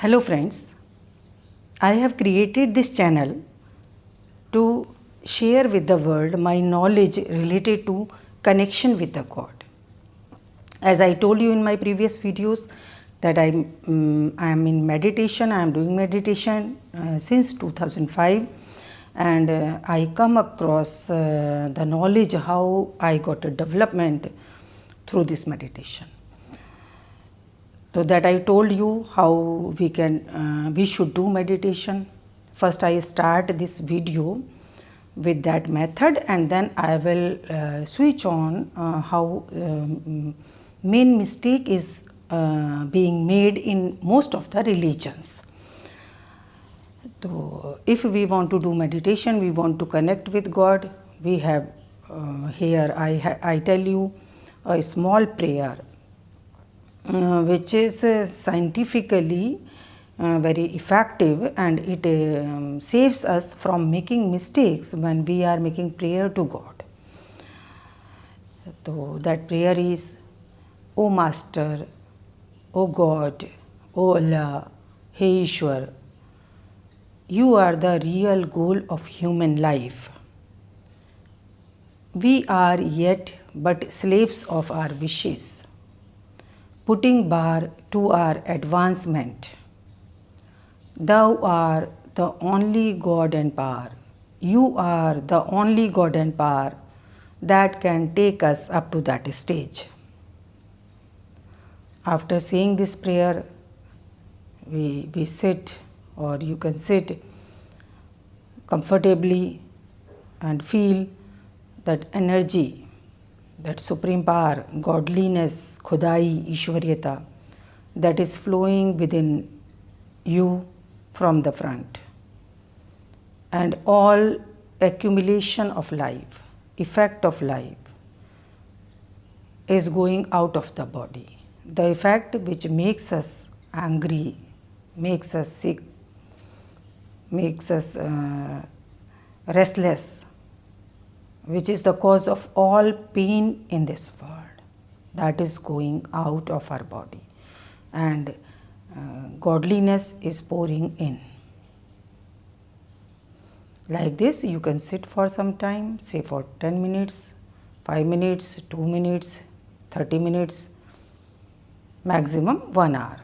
Hello friends, I have created this channel to share with the world my knowledge related to connection with the God. As I told you in my previous videos that I am in meditation, I am doing meditation since 2005, and I come across the knowledge how I got a development through this meditation. So that I told you how we should do meditation. First I start this video with that method, and then I will switch on how main mistake is being made in most of the religions. So if we want to do meditation, we want to connect with God, we have here I tell you a small prayer which is scientifically very effective, and it saves us from making mistakes when we are making prayer to God. So that prayer is, O Master, O God, O Allah, Hey Ishwar, you are the real goal of human life. We are yet but slaves of our wishes, putting bar to our advancement. Thou art the only God and power. You are the only God and power that can take us up to that stage. After saying this prayer, we sit, or you can sit comfortably and feel that energy, that supreme power, godliness, Khudai, Ishwariyata, that is flowing within you from the front. And all accumulation of life, effect of life, is going out of the body. The effect which makes us angry, makes us sick, makes us restless, which is the cause of all pain in this world, that is going out of our body, and godliness is pouring in. Like this, you can sit for some time, say for 10 minutes, 5 minutes, 2 minutes, 30 minutes, maximum 1 hour.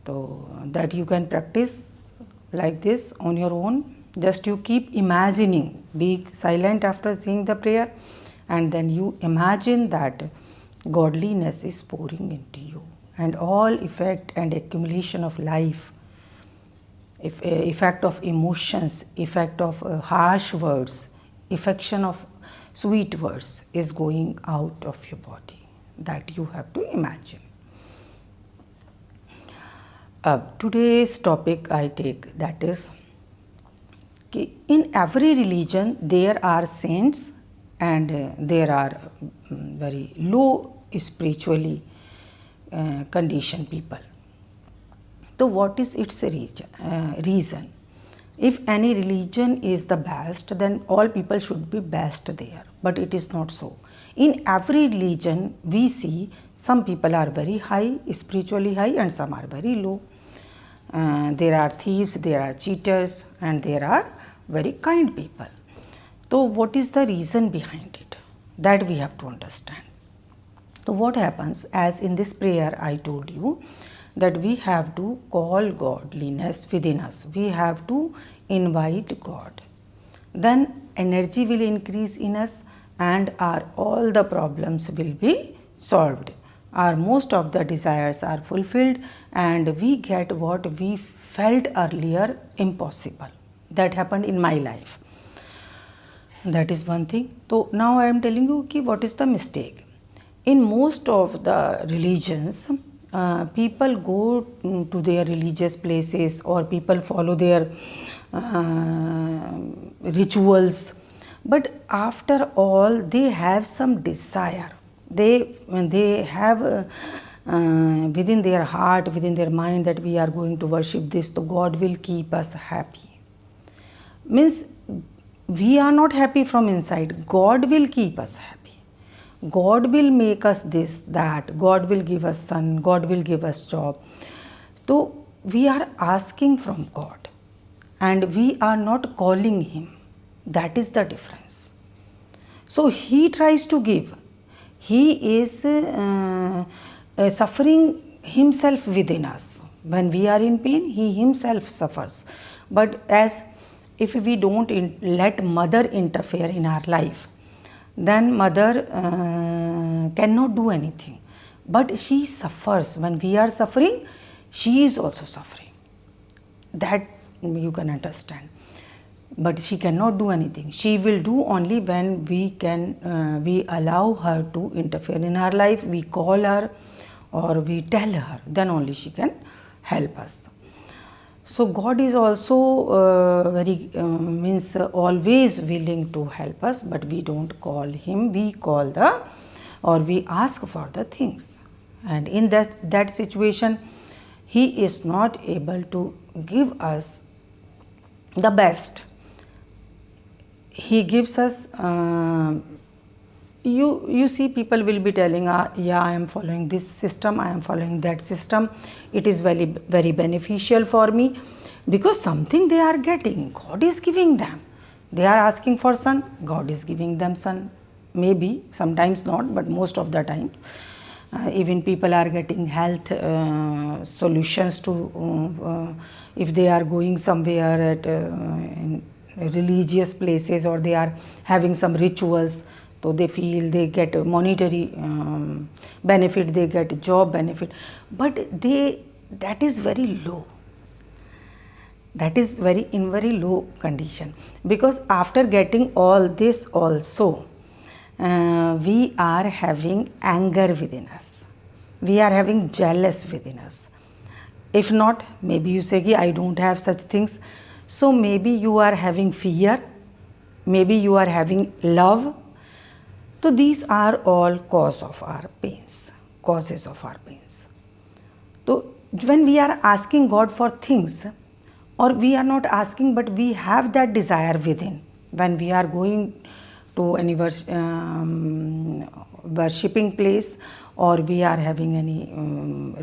So that you can practice like this on your own. Just you keep imagining, be silent after saying the prayer, and then you imagine that godliness is pouring into you, and all effect and accumulation of life, effect of emotions, effect of harsh words, affection of sweet words is going out of your body. That you have to imagine. Today's topic I take, that is, in every religion there are saints and there are very low spiritually conditioned people. So what is its reason? If any religion is the best, then all people should be best there, but it is not so. In every religion we see some people are very high, spiritually high, and some are very low. There are thieves, there are cheaters, and there are very kind people. So what is the reason behind it? That we have to understand. So what happens, as in this prayer I told you, that we have to call godliness within us. We have to invite God. Then energy will increase in us, and all the problems will be solved. Our most of the desires are fulfilled, and we get what we felt earlier impossible. That happened in my life. That is one thing. So now I am telling you what is the mistake. In most of the religions, people go to their religious places, or people follow their rituals, but after all they have some desire. They have within their heart, within their mind, that we are going to worship this, so God will keep us happy. Means we are not happy from inside, God will keep us happy. God will make us this, that, God will give us son, God will give us job. So we are asking from God and we are not calling Him. That is the difference. So He tries to give. He is suffering Himself within us. When we are in pain, He Himself suffers. But as if we don't let Mother interfere in our life, then Mother cannot do anything. But she suffers. When we are suffering, she is also suffering. That you can understand. But she cannot do anything. She will do only when we allow her to interfere in our life. We call her or we tell her. Then only she can help us. So God is also always willing to help us, but we don't call Him. We call we ask for the things, and in that situation, He is not able to give us the best. He gives us. You see, people will be telling, yeah, I am following this system, I am following that system. It is very, very beneficial for me, because something they are getting, God is giving them. They are asking for son, God is giving them son. Maybe, sometimes not, but most of the times. Even people are getting health solutions to, if they are going somewhere at in religious places, or they are having some rituals, so they feel they get a monetary benefit, they get a job benefit, but that is very low. That is in very low condition, because after getting all this also, we are having anger within us, we are having jealous within us. If not, maybe you say, I don't have such things. So maybe you are having fear, maybe you are having love. So these are all causes of our pains. So when we are asking God for things, or we are not asking, but we have that desire within, when we are going to any worshipping place, or we are having any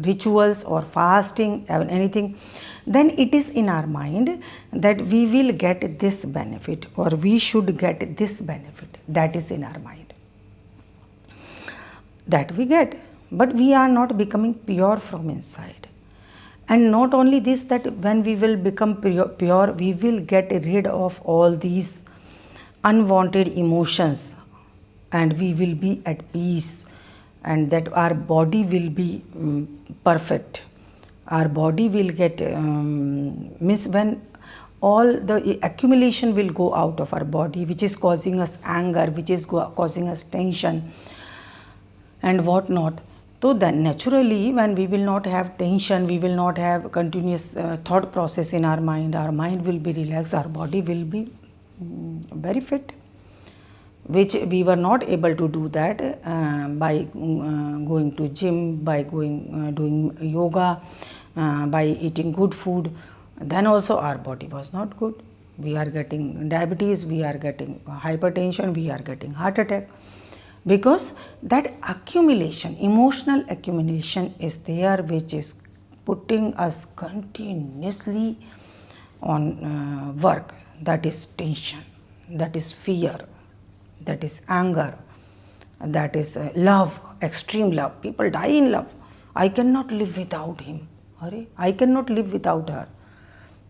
rituals or fasting, anything, then it is in our mind that we will get this benefit, or we should get this benefit. That is in our mind. That we get, but we are not becoming pure from inside. And not only this, that when we will become pure, we will get rid of all these unwanted emotions, and we will be at peace, and that our body will be perfect. Our body will get when all the accumulation will go out of our body, which is causing us anger, which is causing us tension and what not. So then naturally, when we will not have tension, we will not have continuous thought process in our mind will be relaxed, our body will be very fit, which we were not able to do that by going to gym, by doing yoga, by eating good food. Then also our body was not good. We are getting diabetes, we are getting hypertension, we are getting heart attack. Because that accumulation, emotional accumulation is there, which is putting us continuously on work. That is tension, that is fear, that is anger, that is love, extreme love. People die in love. I cannot live without him. I cannot live without her.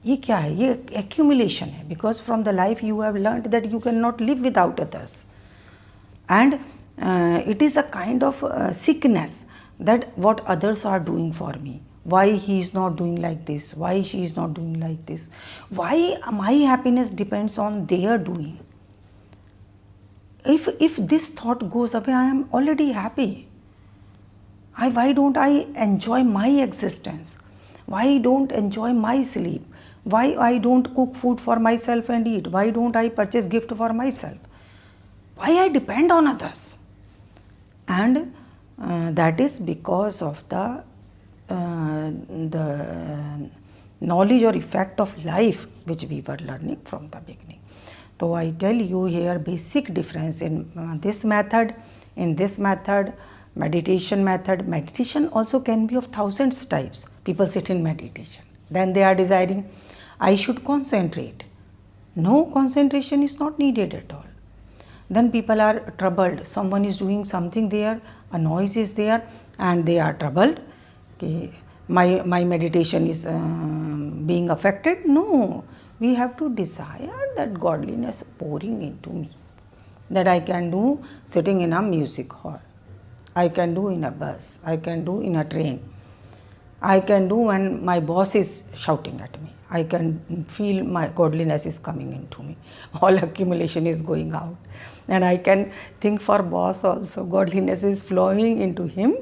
ये क्या है? ये accumulation है. Because from the life you have learned that you cannot live without others. And it is a kind of sickness, that what others are doing for me, why he is not doing like this, why she is not doing like this, why my happiness depends on their doing. If this thought goes away, I am already happy. Why don't I enjoy my existence? Why don't enjoy my sleep? Why I don't cook food for myself and eat? Why don't I purchase gift for myself? Why I depend on others? And that is because of the knowledge or effect of life which we were learning from the beginning. So I tell you here basic difference in this method. In this method, meditation method. Meditation also can be of thousands types. People sit in meditation. Then they are desiring, I should concentrate. No, concentration is not needed at all. Then people are troubled. Someone is doing something there, a noise is there, and they are troubled. Okay, my meditation is being affected. No, we have to desire that godliness pouring into me, that I can do sitting in a music hall, I can do in a bus, I can do in a train, I can do when my boss is shouting at me, I can feel my godliness is coming into me, all accumulation is going out, and I can think for boss also, godliness is flowing into him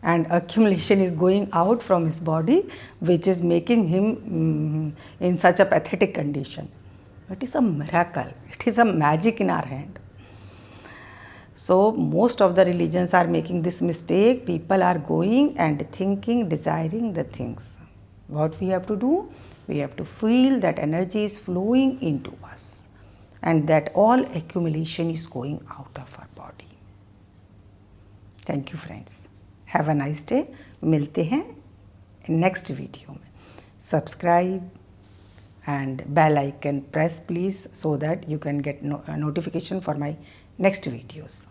and accumulation is going out from his body, which is making him in such a pathetic condition. It is a miracle, it is a magic in our hand. So most of the religions are making this mistake. People are going and thinking, desiring the things. What we have to do? We have to feel that energy is flowing into us and that all accumulation is going out of our body. Thank you friends. Have a nice day. मिलते हैं next video में. Subscribe and bell icon press please, so that you can get notification for my next videos.